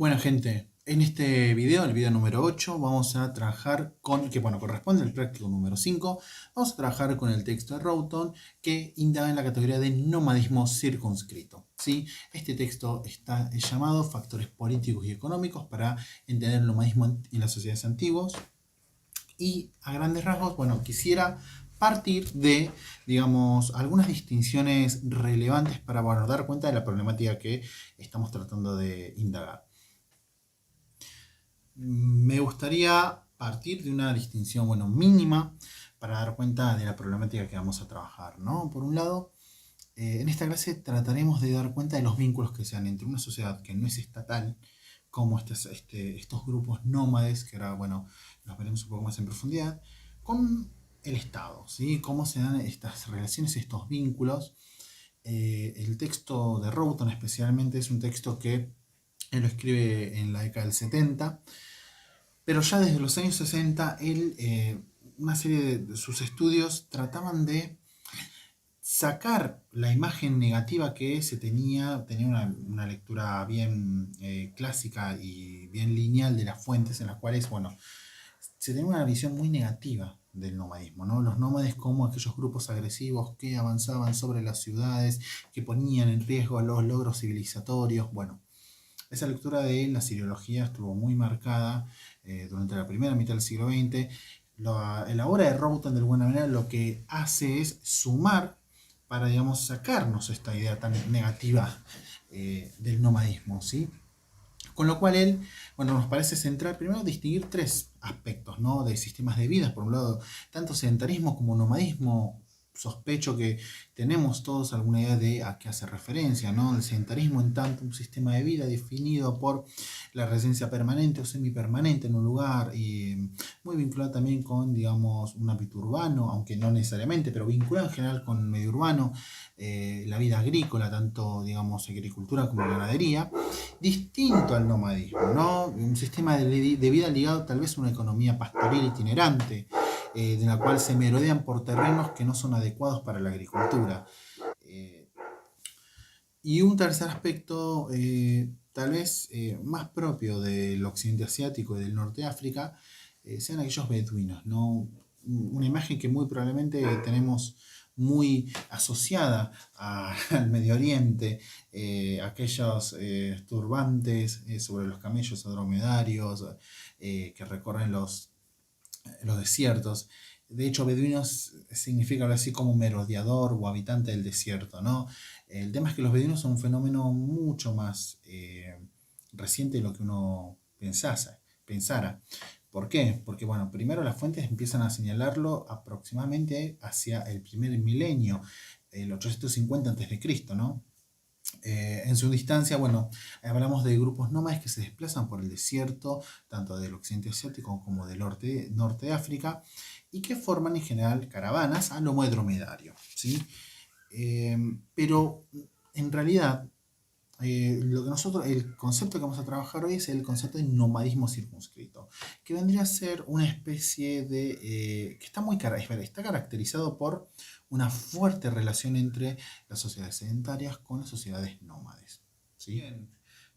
Bueno, gente, en este video, el video número 8, vamos a trabajar con, que bueno, corresponde al práctico número 5, vamos a trabajar con el texto de Roughton que indaga en la categoría de nomadismo circunscrito. ¿Sí? Este texto está llamado Factores políticos y económicos para entender el nomadismo en las sociedades antiguas. Y a grandes rasgos, bueno, quisiera partir de, digamos, algunas distinciones relevantes para, bueno, dar cuenta de la problemática que estamos tratando de indagar. Me gustaría partir de una distinción, bueno, mínima para dar cuenta de la problemática que vamos a trabajar, ¿no? Por un lado, en esta clase trataremos de dar cuenta de los vínculos que se dan entre una sociedad que no es estatal, como estos grupos nómades, que ahora, bueno, los veremos un poco más en profundidad, con el Estado, ¿sí? Cómo se dan estas relaciones, estos vínculos. El texto de Roughton especialmente es un texto que él lo escribe en la década del 70, pero ya desde los años 60, él, una serie de sus estudios trataban de sacar la imagen negativa que se tenía una lectura bien clásica y bien lineal de las fuentes en las cuales, bueno, se tenía una visión muy negativa del nomadismo, ¿no? Los nómades como aquellos grupos agresivos que avanzaban sobre las ciudades, que ponían en riesgo los logros civilizatorios, bueno. Esa lectura de la siriología estuvo muy marcada durante la primera mitad del siglo XX. La obra de Roughton, de alguna manera, lo que hace es sumar para, digamos, sacarnos esta idea tan negativa del nomadismo, ¿sí? Con lo cual él, bueno, nos parece central primero distinguir tres aspectos, ¿no? De sistemas de vida. Por un lado, tanto sedentarismo como nomadismo. Sospecho que tenemos todos alguna idea de a qué hace referencia, ¿no? El sedentarismo en tanto un sistema de vida definido por la residencia permanente o semipermanente en un lugar, y muy vinculado también con, digamos, un hábito urbano, aunque no necesariamente, pero vinculado en general con medio urbano, la vida agrícola, tanto, digamos, agricultura como ganadería, distinto al nomadismo, ¿no? Un sistema de vida ligado tal vez a una economía pastoril itinerante, de la cual se merodean por terrenos que no son adecuados para la agricultura. Eh, y un tercer aspecto, tal vez más propio del occidente asiático y del norte de África, sean aquellos beduinos, ¿no? Una imagen que muy probablemente tenemos muy asociada al Medio Oriente, aquellos turbantes sobre los camellos o dromedarios que recorren los desiertos. De hecho, beduinos significa algo así como merodeador o habitante del desierto, ¿no? El tema es que los beduinos son un fenómeno mucho más reciente de lo que uno pensara. ¿Por qué? Porque, bueno, primero las fuentes empiezan a señalarlo aproximadamente hacia el primer milenio, el 850 a.C., ¿no? En su distancia, bueno, hablamos de grupos nómades que se desplazan por el desierto, tanto del occidente asiático como del norte de África, y que forman en general caravanas a lomo de dromedario, ¿sí? Pero en realidad, el concepto que vamos a trabajar hoy es el concepto de nomadismo circunscrito, que vendría a ser una especie de, que está caracterizado por una fuerte relación entre las sociedades sedentarias con las sociedades nómades, ¿sí? Bien.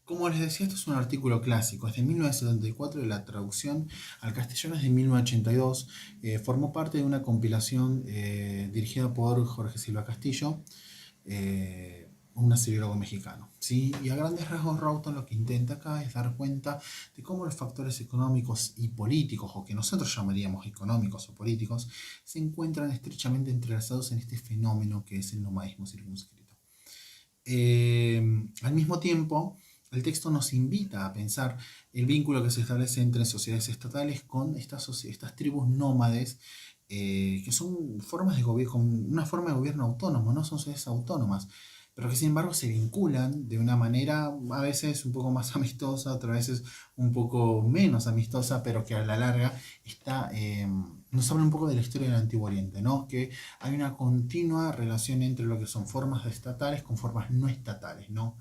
Como les decía, esto es un artículo clásico, es de 1974 y la traducción al castellano es de 1982. Formó parte de una compilación dirigida por Jorge Silva Castillo, un asiriólogo mexicano, ¿sí? Y a grandes rasgos Roughton lo que intenta acá es dar cuenta de cómo los factores económicos y políticos, o que nosotros llamaríamos económicos o políticos, se encuentran estrechamente entrelazados en este fenómeno que es el nomadismo circunscrito. Al mismo tiempo, el texto nos invita a pensar el vínculo que se establece entre sociedades estatales con estas tribus nómades, que son formas de gobierno, con una forma de gobierno autónomo, no son sociedades autónomas, pero que sin embargo se vinculan de una manera a veces un poco más amistosa, otras veces un poco menos amistosa, pero que a la larga nos habla un poco de la historia del Antiguo Oriente, ¿no? Que hay una continua relación entre lo que son formas estatales con formas no estatales, ¿no?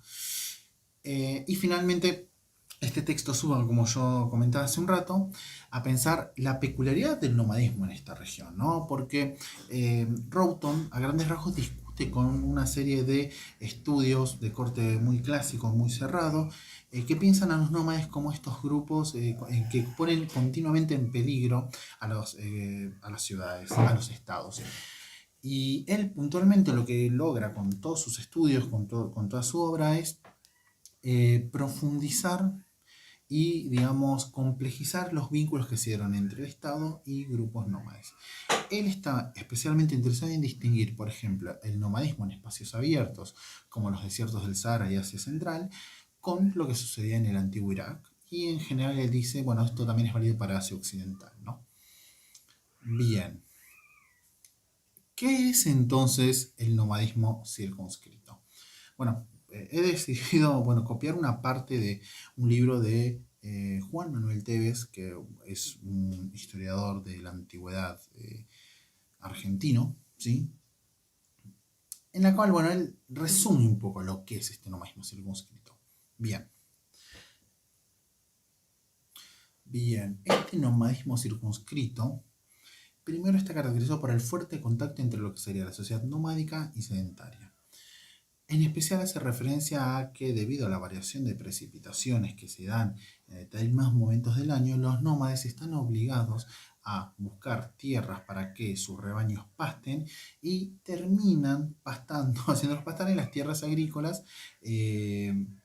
Y finalmente, este texto sube, como yo comentaba hace un rato, a pensar la peculiaridad del nomadismo en esta región, ¿no? Porque Roughton, a grandes rasgos, contraste con una serie de estudios de corte muy clásico, muy cerrado, que piensan a los nómades como estos grupos que ponen continuamente en peligro a las ciudades, a los estados. Y él puntualmente lo que logra con todos sus estudios, con toda su obra, es profundizar y, digamos, complejizar los vínculos que se dieron entre el Estado y grupos nómades. Él está especialmente interesado en distinguir, por ejemplo, el nomadismo en espacios abiertos, como los desiertos del Sahara y Asia Central, con lo que sucedía en el antiguo Irak. Y en general él dice, bueno, esto también es válido para Asia Occidental, ¿no? Bien. ¿Qué es entonces el nomadismo circunscrito? Bueno, he decidido copiar una parte de un libro de Juan Manuel Tevez, que es un historiador de la antigüedad argentino, ¿sí? En la cual, él resume un poco lo que es este nomadismo circunscrito. Bien. Bien, este nomadismo circunscrito primero está caracterizado por el fuerte contacto entre lo que sería la sociedad nomádica y sedentaria. En especial hace referencia a que debido a la variación de precipitaciones que se dan en determinados momentos del año, los nómades están obligados a buscar tierras para que sus rebaños pasten y terminan pastando, haciéndolos pastar en las tierras agrícolas, en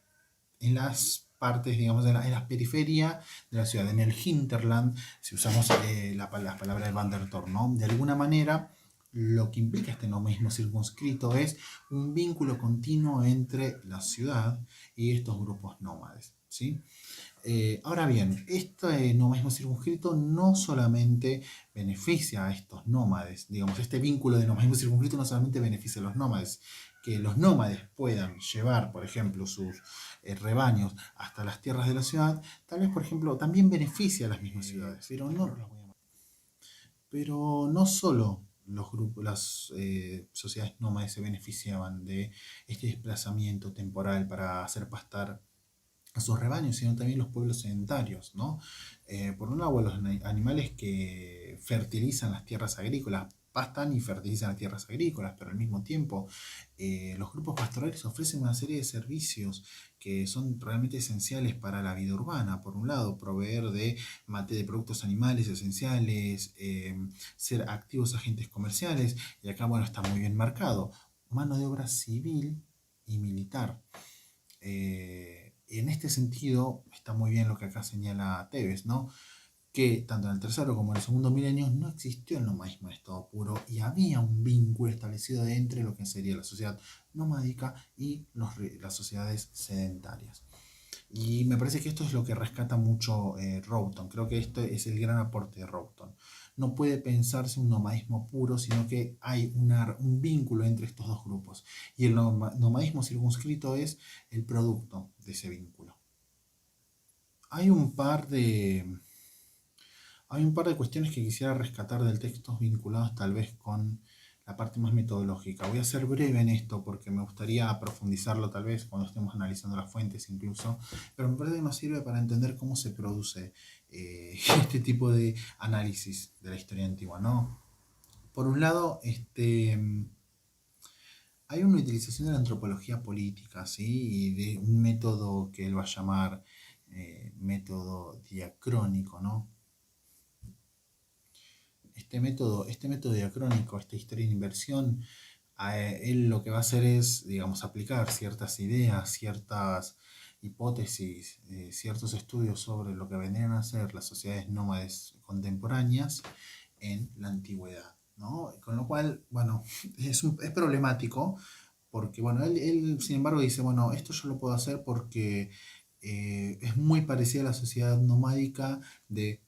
las partes, digamos, en las periferias de la ciudad, en el hinterland, si usamos las palabras de Van der Thor, ¿no? De alguna manera, lo que implica este nomadismo circunscrito es un vínculo continuo entre la ciudad y estos grupos nómades, ¿sí? Ahora bien, este nomadismo circunscrito no solamente beneficia a estos nómades, digamos, este vínculo de nomadismo circunscrito no solamente beneficia a los nómades, que los nómades puedan llevar, por ejemplo, sus rebaños hasta las tierras de la ciudad, tal vez, por ejemplo, también beneficia a las mismas ciudades, pero no solo los grupos, las sociedades nómades se beneficiaban de este desplazamiento temporal para hacer pastar a sus rebaños, sino también los pueblos sedentarios, ¿no? Por un lado, los animales que fertilizan las tierras agrícolas, pastan y fertilizan las tierras agrícolas, pero al mismo tiempo los grupos pastorales ofrecen una serie de servicios que son realmente esenciales para la vida urbana. Por un lado, proveer de productos animales esenciales, ser activos agentes comerciales, y acá, está muy bien marcado, mano de obra civil y militar. En este sentido, está muy bien lo que acá señala Tevez, ¿no? Que tanto en el tercero como en el segundo milenio no existió el nomadismo en estado puro y había un vínculo establecido entre lo que sería la sociedad nomádica y las sociedades sedentarias. Y me parece que esto es lo que rescata mucho Roughton. Creo que este es el gran aporte de Roughton. No puede pensarse un nomadismo puro, sino que hay un vínculo entre estos dos grupos. Y el nomadismo circunscrito es el producto de ese vínculo. Hay un par de cuestiones que quisiera rescatar del texto vinculados tal vez con la parte más metodológica. Voy a ser breve en esto porque me gustaría profundizarlo tal vez cuando estemos analizando las fuentes incluso, pero me parece que nos sirve para entender cómo se produce este tipo de análisis de la historia antigua, ¿no? Por un lado, hay una utilización de la antropología política, ¿sí? Y de un método que él va a llamar método diacrónico, ¿no? Este método diacrónico, esta historia de inversión, él lo que va a hacer es, digamos, aplicar ciertas ideas, ciertas hipótesis, ciertos estudios sobre lo que vendrían a ser las sociedades nómades contemporáneas en la antigüedad, ¿no? Con lo cual, es problemático porque, él sin embargo dice, esto yo lo puedo hacer porque es muy parecida a la sociedad nomádica de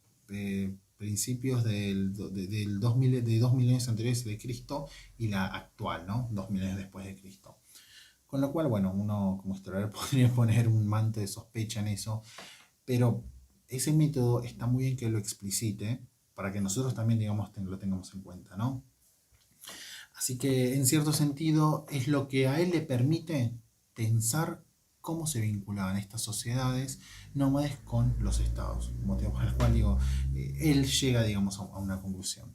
principios del 2000, de 2000 años anteriores de Cristo y la actual, ¿no? 2000 años después de Cristo. Con lo cual, uno como historiador podría poner un manto de sospecha en eso, pero ese método está muy bien que lo explicite para que nosotros también, digamos, lo tengamos en cuenta, ¿no? Así que, en cierto sentido, es lo que a él le permite pensar cómo se vinculaban estas sociedades nómades con los estados, motivo por el cual él llega, digamos, a una conclusión.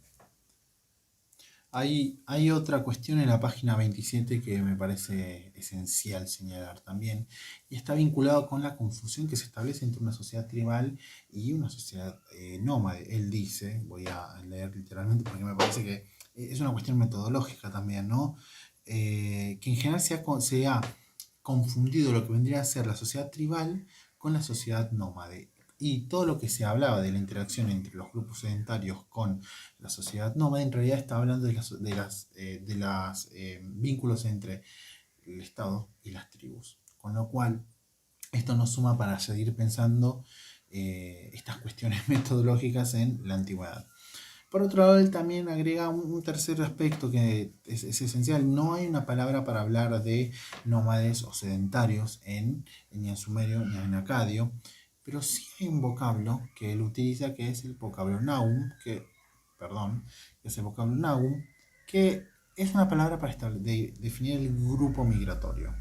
Hay otra cuestión en la página 27 que me parece esencial señalar también, y está vinculado con la confusión que se establece entre una sociedad tribal y una sociedad nómade. Él dice, voy a leer literalmente porque me parece que es una cuestión metodológica también, ¿no? Que en general se ha confundido lo que vendría a ser la sociedad tribal con la sociedad nómade. Y todo lo que se hablaba de la interacción entre los grupos sedentarios con la sociedad nómada, en realidad está hablando de las vínculos entre el Estado y las tribus. Con lo cual, esto nos suma para seguir pensando estas cuestiones metodológicas en la antigüedad. Por otro lado, él también agrega un tercer aspecto que es esencial. No hay una palabra para hablar de nómades o sedentarios ni en sumerio ni en acadio, pero sí hay un vocablo que él utiliza que es el vocablo naum, que es el vocablo naum, que es una palabra para definir el grupo migratorio.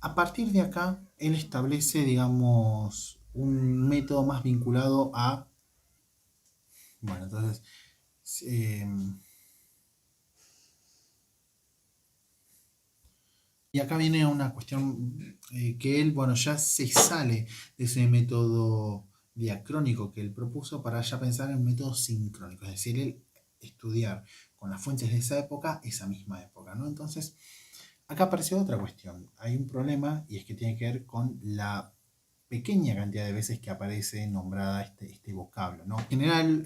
A partir de acá, él establece, digamos, un método más vinculado a, bueno, entonces, eh, y acá viene una cuestión que él, bueno, ya se sale de ese método diacrónico que él propuso para ya pensar en métodos sincrónicos, es decir, él estudiar con las fuentes de esa época, esa misma época, ¿no? Entonces, acá apareció otra cuestión. Hay un problema y es que tiene que ver con la pequeña cantidad de veces que aparece nombrada este vocablo, ¿no? En general,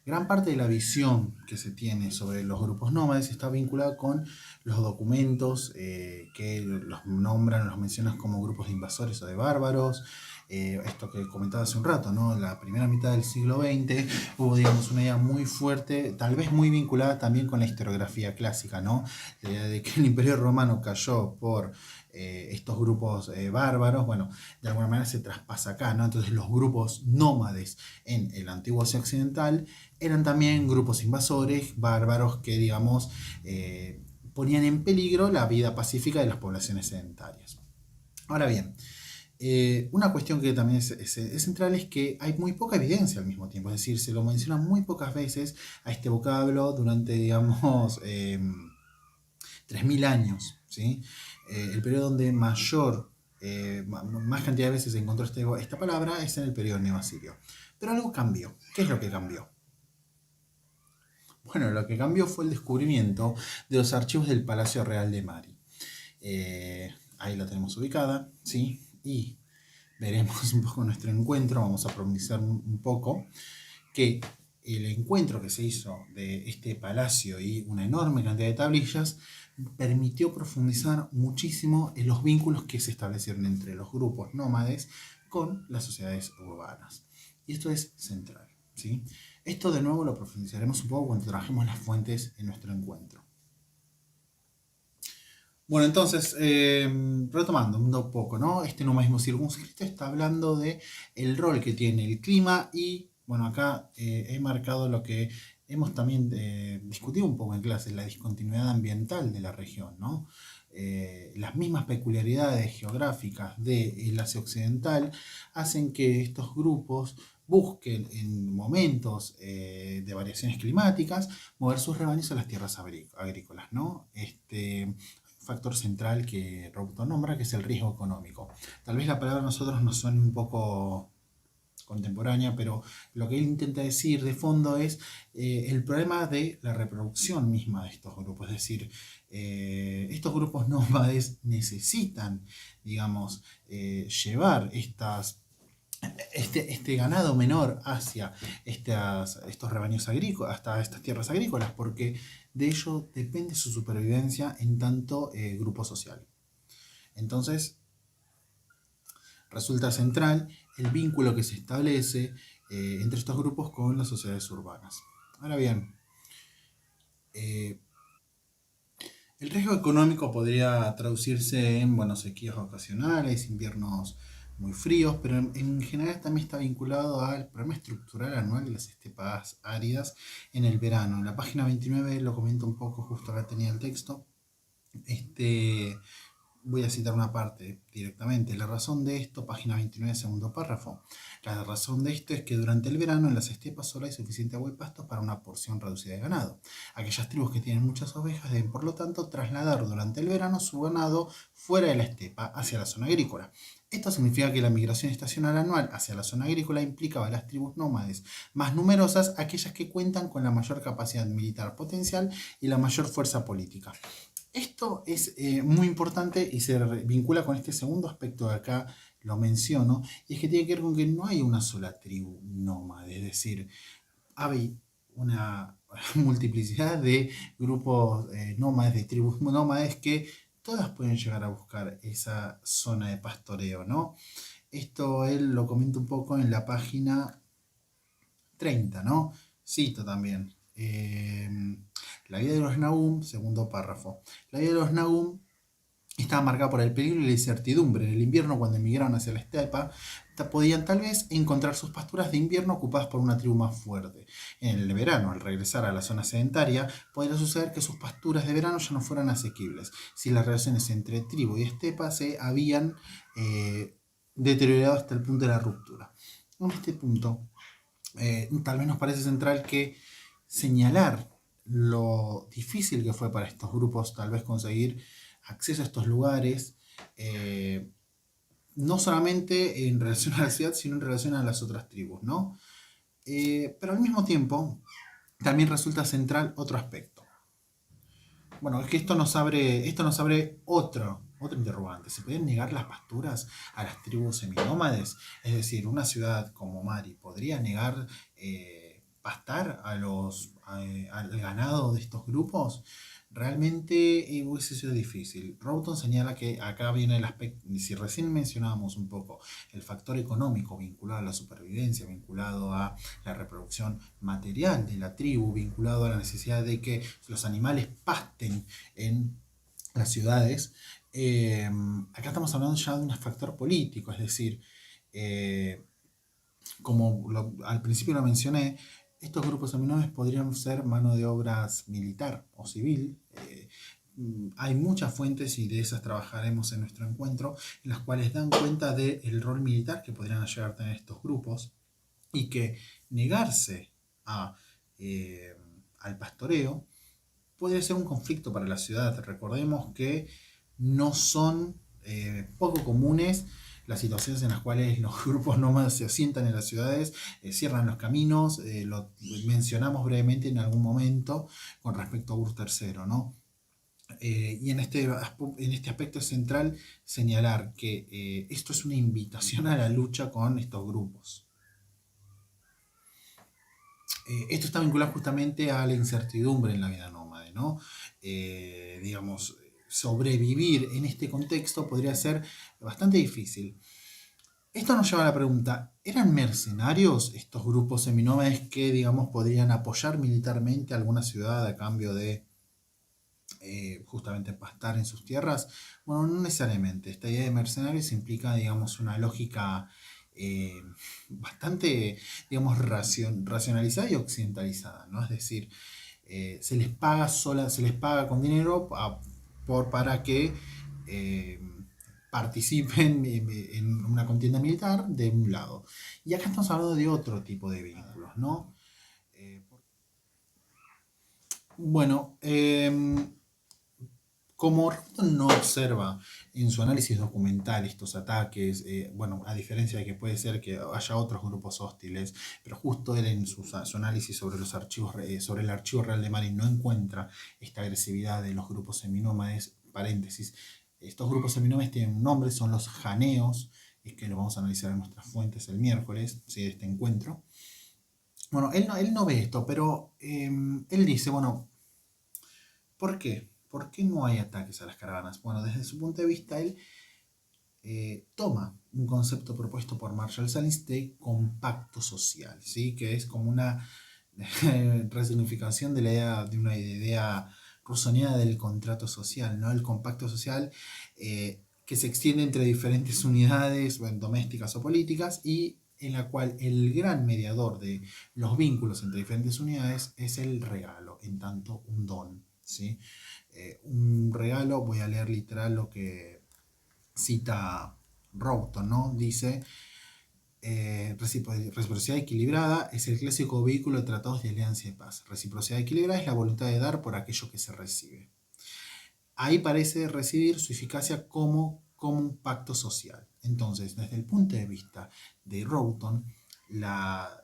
gran parte de la visión que se tiene sobre los grupos nómades está vinculada con los documentos que los nombran, los mencionan como grupos de invasores o de bárbaros. Esto que comentaba hace un rato, ¿no? En la primera mitad del siglo XX hubo, digamos, una idea muy fuerte, tal vez muy vinculada también con la historiografía clásica, ¿no? La idea de que el Imperio Romano cayó por estos grupos bárbaros, bueno, de alguna manera se traspasa acá, ¿no? Entonces los grupos nómades en el antiguo Asia Occidental eran también grupos invasores, bárbaros, que, digamos, ponían en peligro la vida pacífica de las poblaciones sedentarias. Ahora bien, una cuestión que también es central es que hay muy poca evidencia al mismo tiempo, es decir, se lo menciona muy pocas veces a este vocablo durante, digamos, 3000 años, ¿sí? El periodo donde más cantidad de veces se encontró esta palabra es en el periodo neoasirio. Pero algo cambió. ¿Qué es lo que cambió? Bueno, lo que cambió fue el descubrimiento de los archivos del Palacio Real de Mari. Ahí la tenemos ubicada, ¿sí? Y veremos un poco nuestro encuentro, vamos a profundizar un poco, que el encuentro que se hizo de este palacio y una enorme cantidad de tablillas permitió profundizar muchísimo en los vínculos que se establecieron entre los grupos nómades con las sociedades urbanas. Y esto es central, ¿sí? Esto de nuevo lo profundizaremos un poco cuando trabajemos las fuentes en nuestro encuentro. Bueno, entonces, retomando un poco, ¿no? Este nomadismo circunscrito está hablando de el rol que tiene el clima y, bueno, acá he marcado lo que hemos también discutido un poco en clase, la discontinuidad ambiental de la región, ¿no? Las mismas peculiaridades geográficas del Asia Occidental hacen que estos grupos busquen en momentos de variaciones climáticas mover sus rebaños a las tierras agrícolas, ¿no? Factor central que Roberto nombra, que es el riesgo económico. Tal vez la palabra a nosotros nos suene un poco contemporánea, pero lo que él intenta decir de fondo es el problema de la reproducción misma de estos grupos. Es decir, estos grupos nómades necesitan, digamos, llevar este ganado menor hacia estos rebaños agrícolas, hasta estas tierras agrícolas, porque de ello depende su supervivencia en tanto grupo social. Entonces, resulta central el vínculo que se establece entre estos grupos con las sociedades urbanas. Ahora bien, el riesgo económico podría traducirse en, bueno, sequías ocasionales, inviernos muy fríos, pero en general también está vinculado al problema estructural anual de las estepas áridas en el verano. En la página 29 lo comento un poco, justo acá tenía el texto. voy a citar una parte directamente. La razón de esto, página 29, segundo párrafo. La razón de esto es que durante el verano en las estepas solo hay suficiente agua y pastos para una porción reducida de ganado. Aquellas tribus que tienen muchas ovejas deben, por lo tanto, trasladar durante el verano su ganado fuera de la estepa hacia la zona agrícola. Esto significa que la migración estacional anual hacia la zona agrícola implicaba a las tribus nómades más numerosas, aquellas que cuentan con la mayor capacidad militar potencial y la mayor fuerza política. Esto es muy importante y se vincula con este segundo aspecto de acá, lo menciono, y es que tiene que ver con que no hay una sola tribu nómade, es decir, hay una multiplicidad de grupos nómades, de tribus nómades que todas pueden llegar a buscar esa zona de pastoreo, ¿no? Esto él lo comenta un poco en la página 30, ¿no? Cito también. La vida de los Nahum, segundo párrafo. La vida de los Nahum estaba marcada por el peligro y la incertidumbre. En el invierno, cuando emigraron hacia la estepa, podían tal vez encontrar sus pasturas de invierno ocupadas por una tribu más fuerte. En el verano, al regresar a la zona sedentaria, podría suceder que sus pasturas de verano ya no fueran asequibles, si las relaciones entre tribu y estepa se habían deteriorado hasta el punto de la ruptura. En este punto, tal vez nos parece central que señalar lo difícil que fue para estos grupos tal vez conseguir acceso a estos lugares, no solamente en relación a la ciudad, sino en relación a las otras tribus, ¿no? Pero al mismo tiempo, también resulta central otro aspecto. Bueno, es que esto nos abre otro interrogante. ¿Se pueden negar las pasturas a las tribus seminómades? Es decir, una ciudad como Mari podría negar pastar al ganado de estos grupos. Realmente hubiese sido difícil. Roughton señala que acá viene el aspecto, si recién mencionábamos un poco el factor económico vinculado a la supervivencia, vinculado a la reproducción material de la tribu, vinculado a la necesidad de que los animales pasten en las ciudades, acá estamos hablando ya de un factor político, es decir, como al principio lo mencioné, estos grupos seminómades podrían ser mano de obras militar o civil. Hay muchas fuentes, y de esas trabajaremos en nuestro encuentro, en las cuales dan cuenta del rol militar que podrían llegar a tener estos grupos, y que negarse al pastoreo puede ser un conflicto para la ciudad. Recordemos que no son poco comunes las situaciones en las cuales los grupos nómadas se asientan en las ciudades, cierran los caminos, lo mencionamos brevemente en algún momento con respecto a Ur III, ¿no? Y en este aspecto es central señalar que esto es una invitación a la lucha con estos grupos. Esto está vinculado justamente a la incertidumbre en la vida nómade, ¿no? Digamos, sobrevivir en este contexto podría ser bastante difícil. Esto nos lleva a la pregunta, ¿eran mercenarios estos grupos seminómades que, digamos, podrían apoyar militarmente a alguna ciudad a cambio de justamente pastar en sus tierras? Bueno, no necesariamente. Esta idea de mercenarios implica, digamos, una lógica bastante, digamos, racionalizada y occidentalizada, ¿no? Es decir, se les paga con dinero para que participen en una contienda militar de un lado. Y acá estamos hablando de otro tipo de vínculos, ¿no? Bueno, como Roughton no observa en su análisis documental estos ataques, bueno, a diferencia de que puede ser que haya otros grupos hostiles, pero justo él en su análisis sobre los archivos, sobre el archivo real de Mari no encuentra esta agresividad de los grupos seminómades, paréntesis. Estos grupos seminómades tienen un nombre, son los janeos, es que lo vamos a analizar en nuestras fuentes el miércoles, ¿sí?, de este encuentro. Bueno, él no ve esto, pero él dice, bueno, ¿por qué? ¿Por qué no hay ataques a las caravanas? Bueno, desde su punto de vista, él toma un concepto propuesto por Marshall Sahlins de compacto social, ¿sí? Que es como una resignificación de una idea rusoniana del contrato social, ¿no? El compacto social que se extiende entre diferentes unidades, bueno, domésticas o políticas, y en la cual el gran mediador de los vínculos entre diferentes unidades es el regalo, en tanto un don, ¿sí? Un regalo, voy a leer literal lo que cita Roughton, ¿no? Dice, reciprocidad equilibrada es el clásico vehículo de tratados de alianza y paz. Reciprocidad equilibrada es la voluntad de dar por aquello que se recibe. Ahí parece recibir su eficacia como un pacto social. Entonces, desde el punto de vista de Roughton,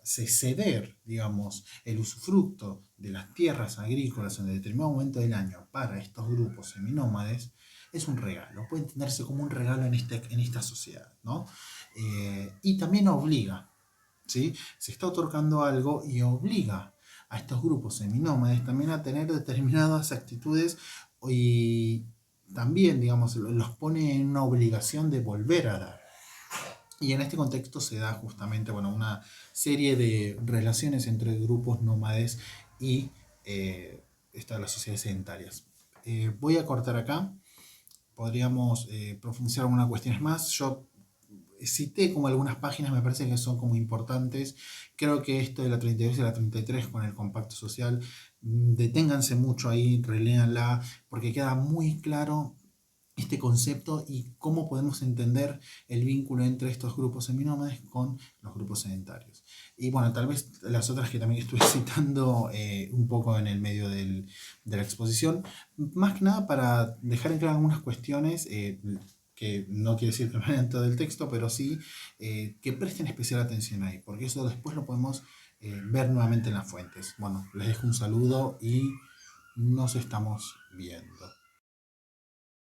ceder, digamos, el usufructo de las tierras agrícolas en determinado momento del año para estos grupos seminómades es un regalo, puede entenderse como un regalo en esta sociedad, ¿no? Y también obliga, ¿sí? Se está otorgando algo y obliga a estos grupos seminómades también a tener determinadas actitudes y también, digamos, los pone en una obligación de volver a dar. Y en este contexto se da justamente, bueno, una serie de relaciones entre grupos nómades y las sociedades sedentarias. Voy a cortar acá. Podríamos profundizar en algunas cuestiones más. Yo cité como algunas páginas, me parece que son como importantes. Creo que esto de la 32 y la 33 con el compacto social, deténganse mucho ahí, reléanla, porque queda muy claro este concepto y cómo podemos entender el vínculo entre estos grupos seminómades con los grupos sedentarios. Y bueno, tal vez las otras que también estuve citando un poco en el medio de la exposición, más que nada para dejar en claro algunas cuestiones que no quiere decir que no vayan todo el texto, pero sí que presten especial atención ahí, porque eso después lo podemos ver nuevamente en las fuentes. Bueno, les dejo un saludo y nos estamos viendo.